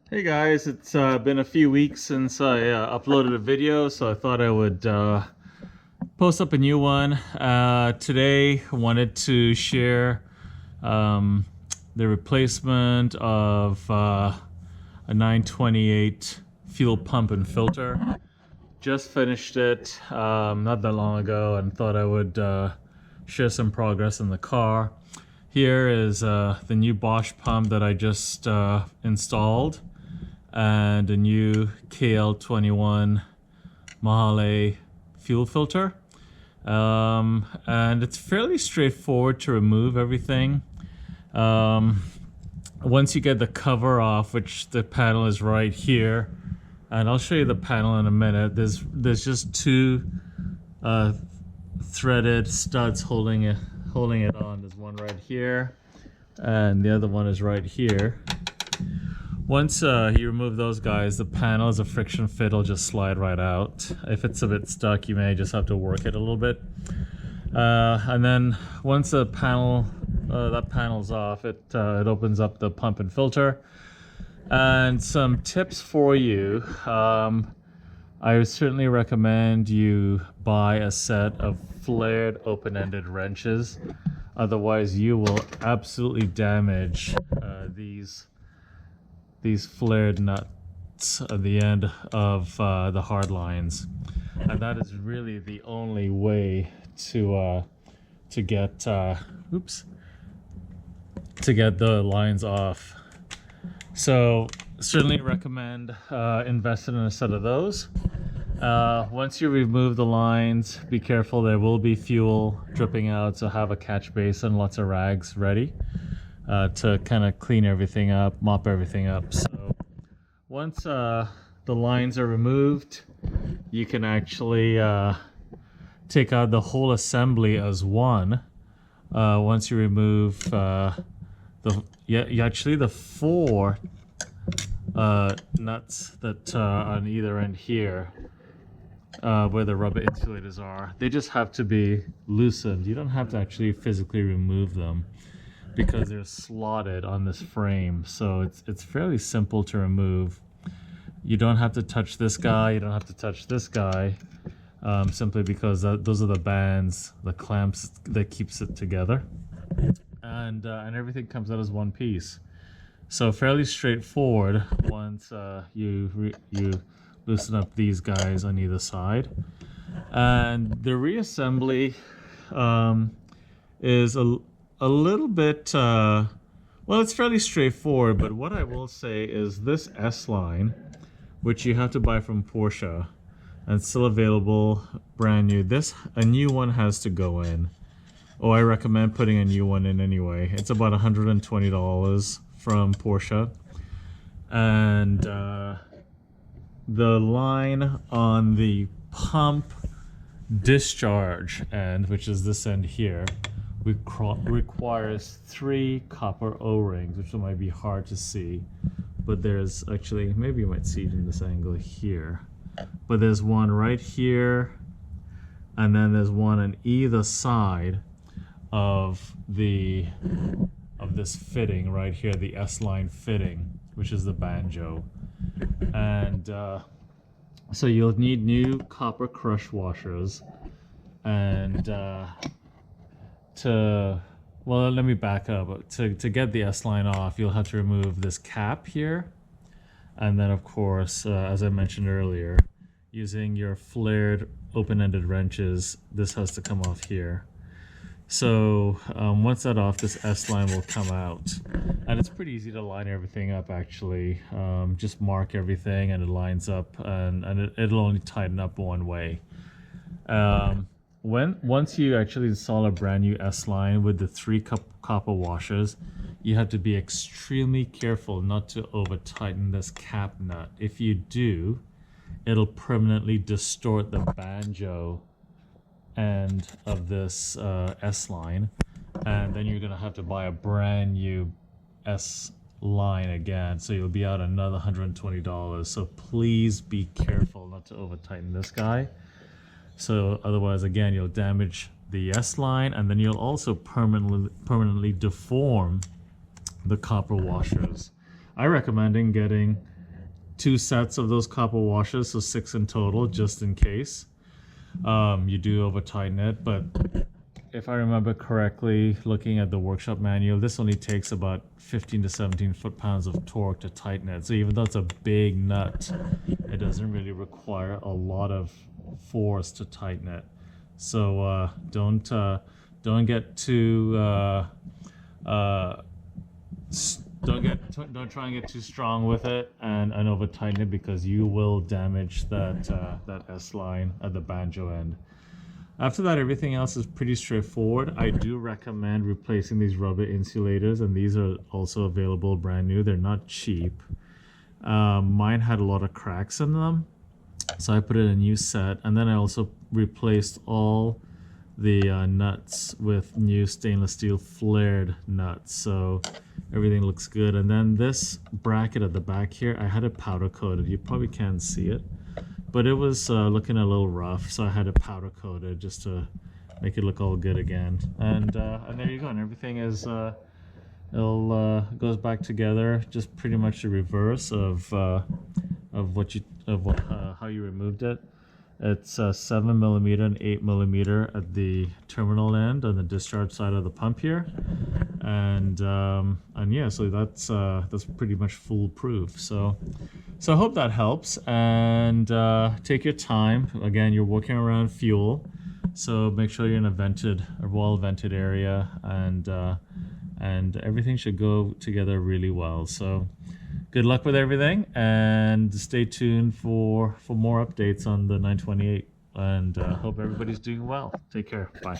Hey guys, it's been a few weeks since I uploaded a video, so I thought I would post up a new one. Today, I wanted to share um, the replacement of a 928 fuel pump and filter. Just finished it not that long ago and thought I would share some progress in the car. Here is the new Bosch pump that I just installed, and a new KL21 Mahale fuel filter. And it's fairly straightforward to remove everything. Once you get the cover off, which the panel is right here, and I'll show you the panel in a minute. There's just two threaded studs holding it on. There's one right here, and the other one is right here. Once you remove those guys, the panel is a friction fit, will just slide right out. If it's a bit stuck, you may just have to work it a little bit. And then once the panel, that panel's off, it opens up the pump and filter. And some tips for you. I would certainly recommend you buy a set of flared open-ended wrenches. Otherwise, you will absolutely damage these flared nuts at the end of the hard lines, and that is really the only way to get to get the lines off. So certainly recommend investing in a set of those. Once you remove the lines, be careful, there will be fuel dripping out, so have a catch basin, lots of rags ready to kind of clean everything up, mop everything up. So once the lines are removed, you can actually take out the whole assembly as one. Once you remove the four nuts that on either end here, where the rubber insulators are, they just have to be loosened. You don't have to actually physically remove them, because they're slotted on this frame, so it's fairly simple to remove. You don't have to touch this guy, you don't have to touch this guy, simply because those are the bands, the clamps that keeps it together, and everything comes out as one piece. So fairly straightforward once you loosen up these guys on either side. And the reassembly is a little bit, well, it's fairly straightforward, but what I will say is this S-line, which you have to buy from Porsche, and it's still available brand new. A new one has to go in. Oh, I recommend putting a new one in anyway. It's about $120 from Porsche. And the line on the pump discharge end, which is this end here, requires 3 copper O-rings, which might be hard to see, but there's actually, maybe you might see it in this angle here, but there's one right here, and then there's one on either side of this fitting right here, the S-line fitting, which is the banjo. And so you'll need new copper crush washers, and well, let me back up. To get the S-line off, you'll have to remove this cap here, and then of course, as I mentioned earlier, using your flared open-ended wrenches, this has to come off here. So once that's off, this S-line will come out, and it's pretty easy to line everything up actually. Just mark everything and it lines up, and it'll only tighten up one way. Once you actually install a brand new S-line with the 3 copper washers, you have to be extremely careful not to over tighten this cap nut. If you do, it'll permanently distort the banjo end of this S-line, and then you're gonna have to buy a brand new S-line again, so you'll be out another $120. So please be careful not to over tighten this guy. So otherwise, again, you'll damage the S-line, and then you'll also permanently deform the copper washers. I recommend getting 2 sets of those copper washers, so 6 in total, just in case you do over tighten it. But if I remember correctly, looking at the workshop manual, this only takes about 15 to 17 foot-pounds of torque to tighten it. So even though it's a big nut, it doesn't really require a lot of force to tighten it. So don't get too don't try and get too strong with it and over tighten it, because you will damage that S line at the banjo end. After that, everything else is pretty straightforward. I do recommend replacing these rubber insulators, and these are also available brand new. They're not cheap. Mine had a lot of cracks in them, so I put in a new set, and then I also replaced all the nuts with new stainless steel flared nuts, so everything looks good. And then this bracket at the back here, I had it powder coated. You probably can't see it, but it was looking a little rough, so I had it powder coated just to make it look all good again. And there you go. And everything is goes back together, just pretty much the reverse of how you removed it. It's 7mm and 8mm at the terminal end on the discharge side of the pump here, and yeah, so that's pretty much foolproof. So I hope that helps, and take your time. Again, you're working around fuel, so make sure you're in a well-vented area, and everything should go together really well. So good luck with everything, and stay tuned for more updates on the 928, and hope everybody's doing well. Take care. Bye.